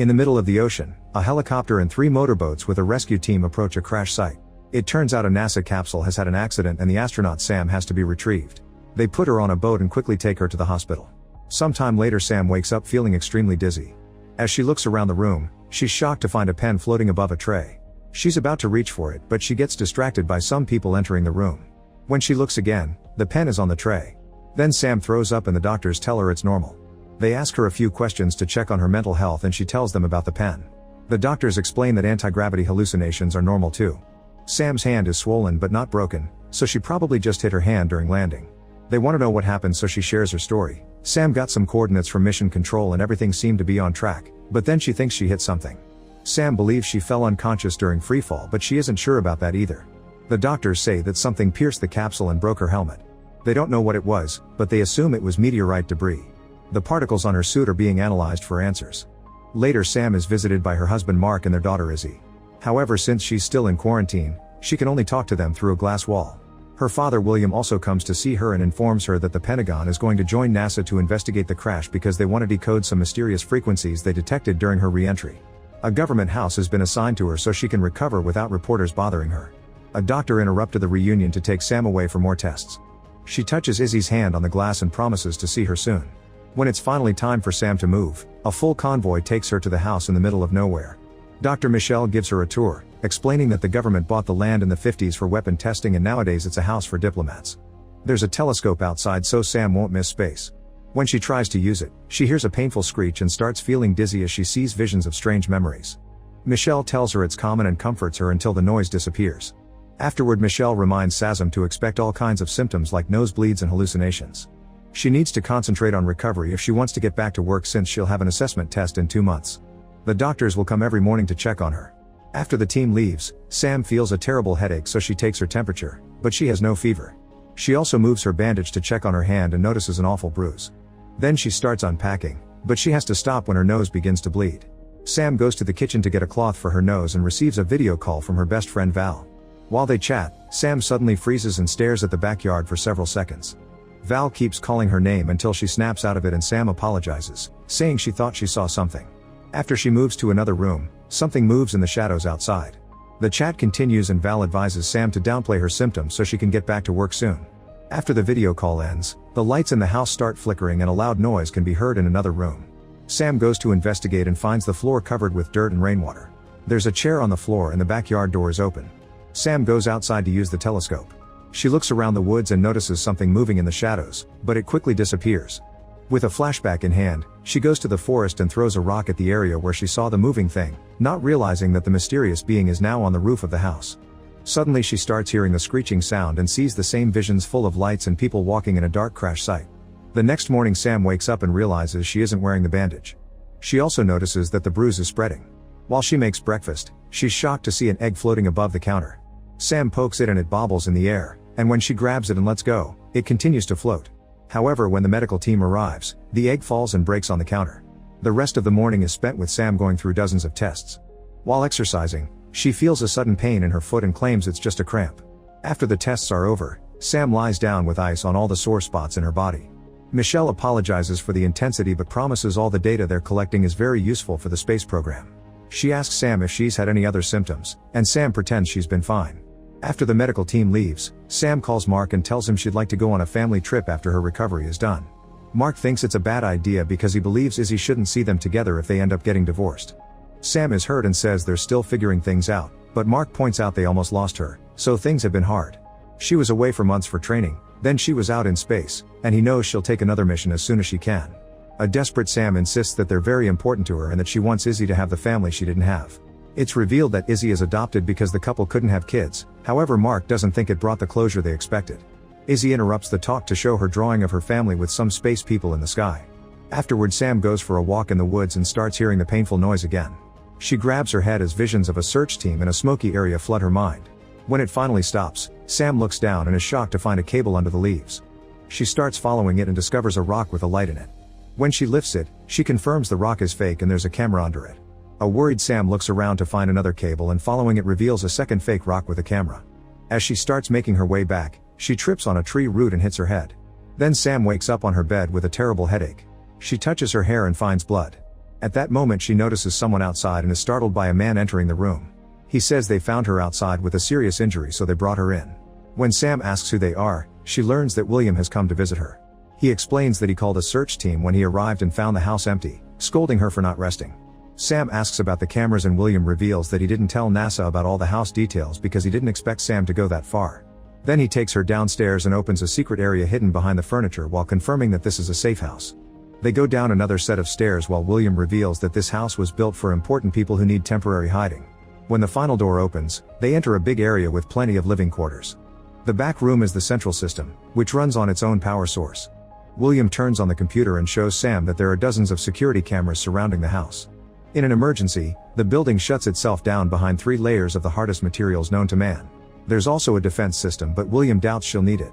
In the middle of the ocean, a helicopter and 3 motorboats with a rescue team approach a crash site. It turns out a NASA capsule has had an accident and the astronaut Sam has to be retrieved. They put her on a boat and quickly take her to the hospital. Sometime later Sam wakes up feeling extremely dizzy. As she looks around the room, she's shocked to find a pen floating above a tray. She's about to reach for it, but she gets distracted by some people entering the room. When she looks again, the pen is on the tray. Then Sam throws up and the doctors tell her it's normal. They ask her a few questions to check on her mental health and she tells them about the pen. The doctors explain that anti-gravity hallucinations are normal too. Sam's hand is swollen but not broken, so she probably just hit her hand during landing. They want to know what happened, so she shares her story. Sam got some coordinates from mission control and everything seemed to be on track, but then she thinks she hit something. Sam believes she fell unconscious during freefall, but she isn't sure about that either. The doctors say that something pierced the capsule and broke her helmet. They don't know what it was, but they assume it was meteorite debris. The particles on her suit are being analyzed for answers. Later Sam is visited by her husband Mark and their daughter Izzy. However, since she's still in quarantine, she can only talk to them through a glass wall. Her father William also comes to see her and informs her that the Pentagon is going to join NASA to investigate the crash because they want to decode some mysterious frequencies they detected during her re-entry. A government house has been assigned to her so she can recover without reporters bothering her. A doctor interrupted the reunion to take Sam away for more tests. She touches Izzy's hand on the glass and promises to see her soon. When it's finally time for Sam to move, a full convoy takes her to the house in the middle of nowhere. Dr. Michelle gives her a tour, explaining that the government bought the land in the 50s for weapon testing and nowadays it's a house for diplomats. There's a telescope outside so Sam won't miss space. When she tries to use it, she hears a painful screech and starts feeling dizzy as she sees visions of strange memories. Michelle tells her it's common and comforts her until the noise disappears. Afterward, Michelle reminds Sazam to expect all kinds of symptoms like nosebleeds and hallucinations. She needs to concentrate on recovery if she wants to get back to work since she'll have an assessment test in 2 months. The doctors will come every morning to check on her. After the team leaves, Sam feels a terrible headache so she takes her temperature, but she has no fever. She also moves her bandage to check on her hand and notices an awful bruise. Then she starts unpacking, but she has to stop when her nose begins to bleed. Sam goes to the kitchen to get a cloth for her nose and receives a video call from her best friend Val. While they chat, Sam suddenly freezes and stares at the backyard for several seconds. Val keeps calling her name until she snaps out of it and Sam apologizes, saying she thought she saw something. After she moves to another room, something moves in the shadows outside. The chat continues and Val advises Sam to downplay her symptoms so she can get back to work soon. After the video call ends, the lights in the house start flickering and a loud noise can be heard in another room. Sam goes to investigate and finds the floor covered with dirt and rainwater. There's a chair on the floor and the backyard door is open. Sam goes outside to use the telescope. She looks around the woods and notices something moving in the shadows, but it quickly disappears. With a flashback in hand, she goes to the forest and throws a rock at the area where she saw the moving thing, not realizing that the mysterious being is now on the roof of the house. Suddenly she starts hearing the screeching sound and sees the same visions full of lights and people walking in a dark crash site. The next morning Sam wakes up and realizes she isn't wearing the bandage. She also notices that the bruise is spreading. While she makes breakfast, she's shocked to see an egg floating above the counter. Sam pokes it and it bobbles in the air, and when she grabs it and lets go, it continues to float. However, when the medical team arrives, the egg falls and breaks on the counter. The rest of the morning is spent with Sam going through dozens of tests. While exercising, she feels a sudden pain in her foot and claims it's just a cramp. After the tests are over, Sam lies down with ice on all the sore spots in her body. Michelle apologizes for the intensity but promises all the data they're collecting is very useful for the space program. She asks Sam if she's had any other symptoms, and Sam pretends she's been fine. After the medical team leaves, Sam calls Mark and tells him she'd like to go on a family trip after her recovery is done. Mark thinks it's a bad idea because he believes Izzy shouldn't see them together if they end up getting divorced. Sam is hurt and says they're still figuring things out, but Mark points out they almost lost her, so things have been hard. She was away for months for training, then she was out in space, and he knows she'll take another mission as soon as she can. A desperate Sam insists that they're very important to her and that she wants Izzy to have the family she didn't have. It's revealed that Izzy is adopted because the couple couldn't have kids, however Mark doesn't think it brought the closure they expected. Izzy interrupts the talk to show her drawing of her family with some space people in the sky. Afterward Sam goes for a walk in the woods and starts hearing the painful noise again. She grabs her head as visions of a search team in a smoky area flood her mind. When it finally stops, Sam looks down and is shocked to find a cable under the leaves. She starts following it and discovers a rock with a light in it. When she lifts it, she confirms the rock is fake and there's a camera under it. A worried Sam looks around to find another cable and following it reveals a second fake rock with a camera. As she starts making her way back, she trips on a tree root and hits her head. Then Sam wakes up on her bed with a terrible headache. She touches her hair and finds blood. At that moment she notices someone outside and is startled by a man entering the room. He says they found her outside with a serious injury, so they brought her in. When Sam asks who they are, she learns that William has come to visit her. He explains that he called a search team when he arrived and found the house empty, scolding her for not resting. Sam asks about the cameras and William reveals that he didn't tell NASA about all the house details because he didn't expect Sam to go that far. Then he takes her downstairs and opens a secret area hidden behind the furniture while confirming that this is a safe house. They go down another set of stairs while William reveals that this house was built for important people who need temporary hiding. When the final door opens, they enter a big area with plenty of living quarters. The back room is the central system, which runs on its own power source. William turns on the computer and shows Sam that there are dozens of security cameras surrounding the house. In an emergency, the building shuts itself down behind 3 layers of the hardest materials known to man. There's also a defense system, but William doubts she'll need it.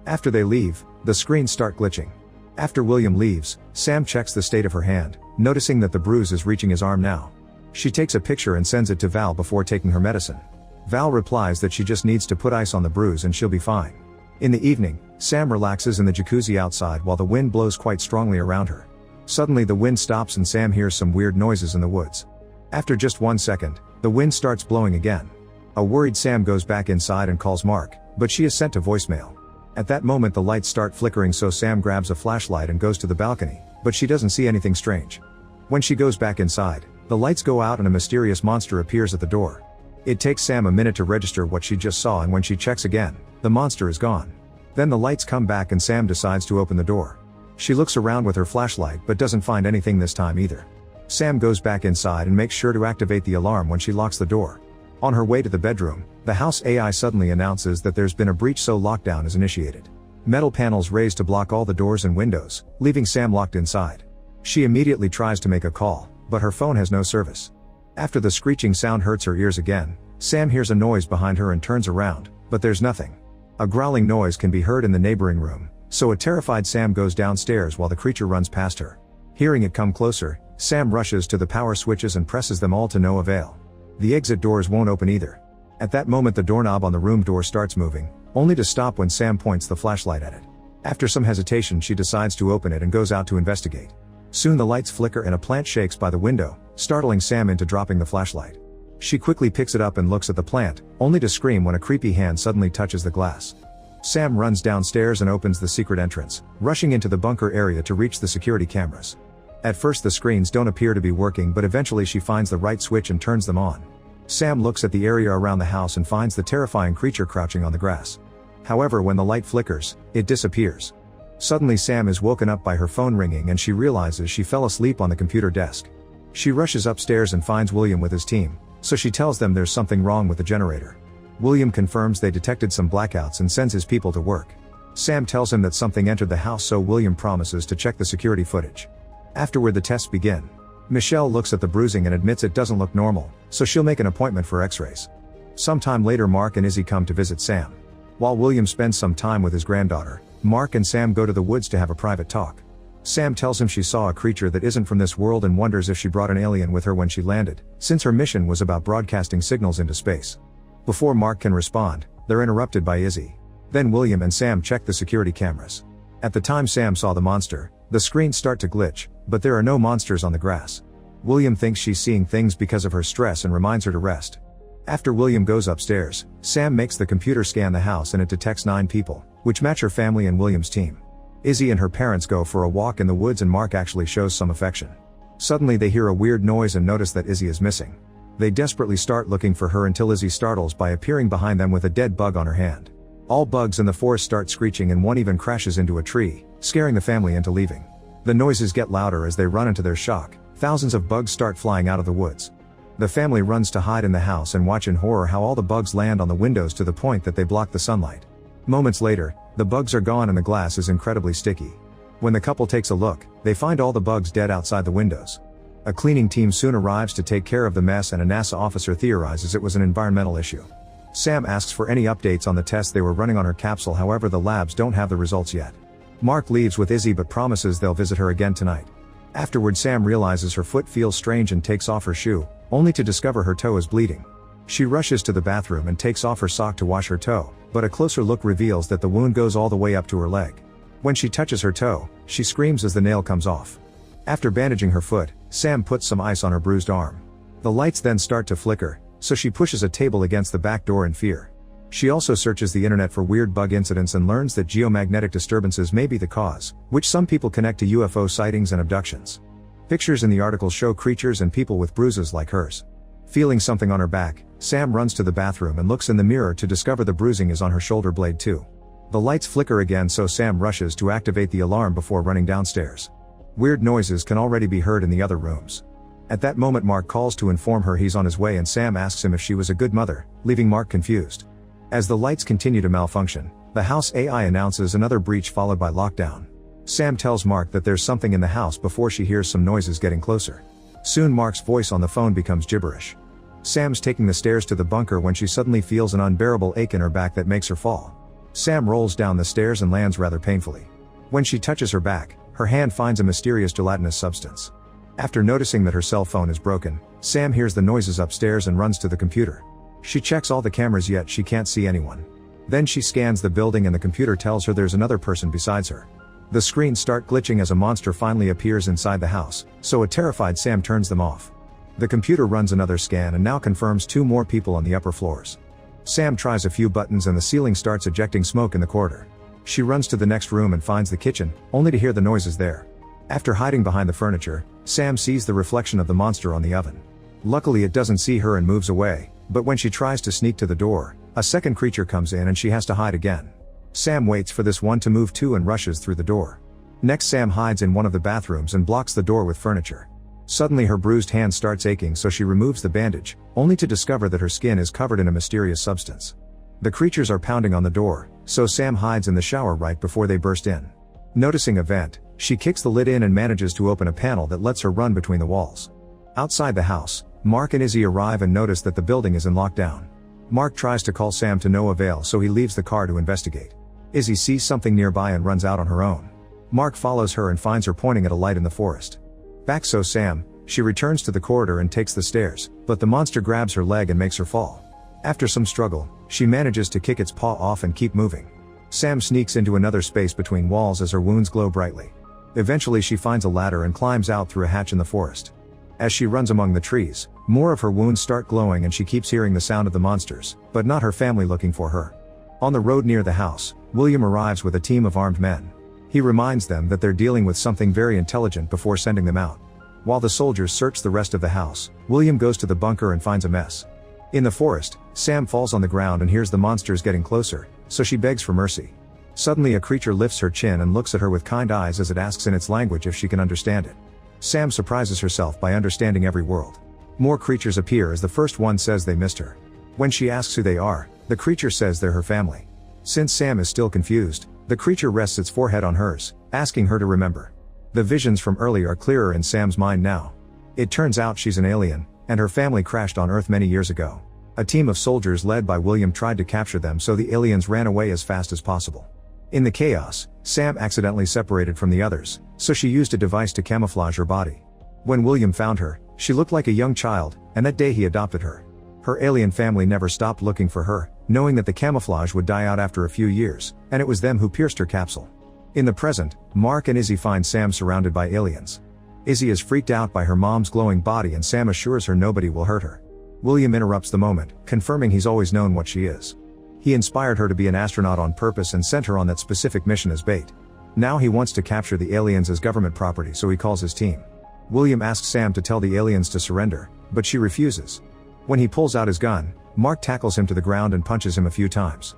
After they leave, the screens start glitching. After William leaves, Sam checks the state of her hand, noticing that the bruise is reaching his arm now. She takes a picture and sends it to Val before taking her medicine. Val replies that she just needs to put ice on the bruise and she'll be fine. In the evening, Sam relaxes in the jacuzzi outside while the wind blows quite strongly around her. Suddenly the wind stops and Sam hears some weird noises in the woods. After just 1 second, the wind starts blowing again. A worried Sam goes back inside and calls Mark, but she is sent to voicemail. At that moment the lights start flickering, so Sam grabs a flashlight and goes to the balcony, but she doesn't see anything strange. When she goes back inside, the lights go out and a mysterious monster appears at the door. It takes Sam a minute to register what she just saw, and when she checks again, the monster is gone. Then the lights come back and Sam decides to open the door. She looks around with her flashlight but doesn't find anything this time either. Sam goes back inside and makes sure to activate the alarm when she locks the door. On her way to the bedroom, the house AI suddenly announces that there's been a breach, so lockdown is initiated. Metal panels raise to block all the doors and windows, leaving Sam locked inside. She immediately tries to make a call, but her phone has no service. After the screeching sound hurts her ears again, Sam hears a noise behind her and turns around, but there's nothing. A growling noise can be heard in the neighboring room, so a terrified Sam goes downstairs while the creature runs past her. Hearing it come closer, Sam rushes to the power switches and presses them all to no avail. The exit doors won't open either. At that moment the doorknob on the room door starts moving, only to stop when Sam points the flashlight at it. After some hesitation she decides to open it and goes out to investigate. Soon the lights flicker and a plant shakes by the window, startling Sam into dropping the flashlight. She quickly picks it up and looks at the plant, only to scream when a creepy hand suddenly touches the glass. Sam runs downstairs and opens the secret entrance, rushing into the bunker area to reach the security cameras. At first the screens don't appear to be working, but eventually she finds the right switch and turns them on. Sam looks at the area around the house and finds the terrifying creature crouching on the grass. However, when the light flickers, it disappears. Suddenly Sam is woken up by her phone ringing and she realizes she fell asleep on the computer desk. She rushes upstairs and finds William with his team, so she tells them there's something wrong with the generator. William confirms they detected some blackouts and sends his people to work. Sam tells him that something entered the house, so William promises to check the security footage. Afterward the tests begin. Michelle looks at the bruising and admits it doesn't look normal, so she'll make an appointment for x-rays. Sometime later Mark and Izzy come to visit Sam. While William spends some time with his granddaughter, Mark and Sam go to the woods to have a private talk. Sam tells him she saw a creature that isn't from this world and wonders if she brought an alien with her when she landed, since her mission was about broadcasting signals into space. Before Mark can respond, they're interrupted by Izzy. Then William and Sam check the security cameras. At the time Sam saw the monster, the screens start to glitch, but there are no monsters on the grass. William thinks she's seeing things because of her stress and reminds her to rest. After William goes upstairs, Sam makes the computer scan the house and it detects 9 people, which match her family and William's team. Izzy and her parents go for a walk in the woods and Mark actually shows some affection. Suddenly they hear a weird noise and notice that Izzy is missing. They desperately start looking for her until Izzy startles by appearing behind them with a dead bug on her hand. All bugs in the forest start screeching and one even crashes into a tree, scaring the family into leaving. The noises get louder as they run. Into their shock, thousands of bugs start flying out of the woods. The family runs to hide in the house and watch in horror how all the bugs land on the windows to the point that they block the sunlight. Moments later, the bugs are gone and the glass is incredibly sticky. When the couple takes a look, they find all the bugs dead outside the windows. A cleaning team soon arrives to take care of the mess and a NASA officer theorizes it was an environmental issue. Sam asks for any updates on the tests they were running on her capsule, however the labs don't have the results yet. Mark leaves with Izzy but promises they'll visit her again tonight. Afterward Sam realizes her foot feels strange and takes off her shoe, only to discover her toe is bleeding. She rushes to the bathroom and takes off her sock to wash her toe, but a closer look reveals that the wound goes all the way up to her leg. When she touches her toe, she screams as the nail comes off. After bandaging her foot, Sam puts some ice on her bruised arm. The lights then start to flicker, so she pushes a table against the back door in fear. She also searches the internet for weird bug incidents and learns that geomagnetic disturbances may be the cause, which some people connect to UFO sightings and abductions. Pictures in the article show creatures and people with bruises like hers. Feeling something on her back, Sam runs to the bathroom and looks in the mirror to discover the bruising is on her shoulder blade too. The lights flicker again, so Sam rushes to activate the alarm before running downstairs. Weird noises can already be heard in the other rooms. At that moment, Mark calls to inform her he's on his way, and Sam asks him if she was a good mother, leaving Mark confused. As the lights continue to malfunction, the house AI announces another breach followed by lockdown. Sam tells Mark that there's something in the house before she hears some noises getting closer. Soon Mark's voice on the phone becomes gibberish. Sam's taking the stairs to the bunker when she suddenly feels an unbearable ache in her back that makes her fall. Sam rolls down the stairs and lands rather painfully. When she touches her back, her hand finds a mysterious gelatinous substance. After noticing that her cell phone is broken, Sam hears the noises upstairs and runs to the computer. She checks all the cameras, yet she can't see anyone. Then she scans the building and the computer tells her there's another person besides her. The screens start glitching as a monster finally appears inside the house, so a terrified Sam turns them off. The computer runs another scan and now confirms 2 more people on the upper floors. Sam tries a few buttons and the ceiling starts ejecting smoke in the corridor. She runs to the next room and finds the kitchen, only to hear the noises there. After hiding behind the furniture, Sam sees the reflection of the monster on the oven. Luckily it doesn't see her and moves away, but when she tries to sneak to the door, a second creature comes in and she has to hide again. Sam waits for this one to move too and rushes through the door. Next, Sam hides in one of the bathrooms and blocks the door with furniture. Suddenly her bruised hand starts aching, so she removes the bandage, only to discover that her skin is covered in a mysterious substance. The creatures are pounding on the door, so Sam hides in the shower right before they burst in. Noticing a vent, she kicks the lid in and manages to open a panel that lets her run between the walls. Outside the house, Mark and Izzy arrive and notice that the building is in lockdown. Mark tries to call Sam to no avail, so he leaves the car to investigate. Izzy sees something nearby and runs out on her own. Mark follows her and finds her pointing at a light in the forest. Back so Sam, she returns to the corridor and takes the stairs, but the monster grabs her leg and makes her fall. After some struggle, she manages to kick its paw off and keep moving. Sam sneaks into another space between walls as her wounds glow brightly. Eventually she finds a ladder and climbs out through a hatch in the forest. As she runs among the trees, more of her wounds start glowing and she keeps hearing the sound of the monsters, but not her family looking for her. On the road near the house, William arrives with a team of armed men. He reminds them that they're dealing with something very intelligent before sending them out. While the soldiers search the rest of the house, William goes to the bunker and finds a mess. In the forest, Sam falls on the ground and hears the monsters getting closer, so she begs for mercy. Suddenly a creature lifts her chin and looks at her with kind eyes as it asks in its language if she can understand it. Sam surprises herself by understanding every word. More creatures appear as the first one says they missed her. When she asks who they are, the creature says they're her family. Since Sam is still confused, the creature rests its forehead on hers, asking her to remember. The visions from earlier are clearer in Sam's mind now. It turns out she's an alien, and her family crashed on Earth many years ago. A team of soldiers led by William tried to capture them, so the aliens ran away as fast as possible. In the chaos, Sam accidentally separated from the others, so she used a device to camouflage her body. When William found her, she looked like a young child, and that day he adopted her. Her alien family never stopped looking for her, knowing that the camouflage would die out after a few years, and it was them who pierced her capsule. In the present, Mark and Izzy find Sam surrounded by aliens. Izzy is freaked out by her mom's glowing body and Sam assures her nobody will hurt her. William interrupts the moment, confirming he's always known what she is. He inspired her to be an astronaut on purpose and sent her on that specific mission as bait. Now he wants to capture the aliens as government property, so he calls his team. William asks Sam to tell the aliens to surrender, but she refuses. When he pulls out his gun, Mark tackles him to the ground and punches him a few times.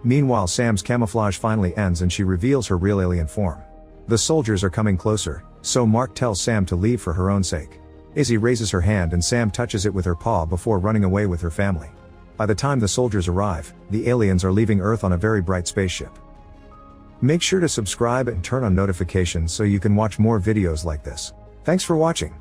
Meanwhile, Sam's camouflage finally ends and she reveals her real alien form. The soldiers are coming closer, so Mark tells Sam to leave for her own sake. Izzy raises her hand and Sam touches it with her paw before running away with her family. By the time the soldiers arrive, the aliens are leaving Earth on a very bright spaceship. Make sure to subscribe and turn on notifications so you can watch more videos like this. Thanks for watching.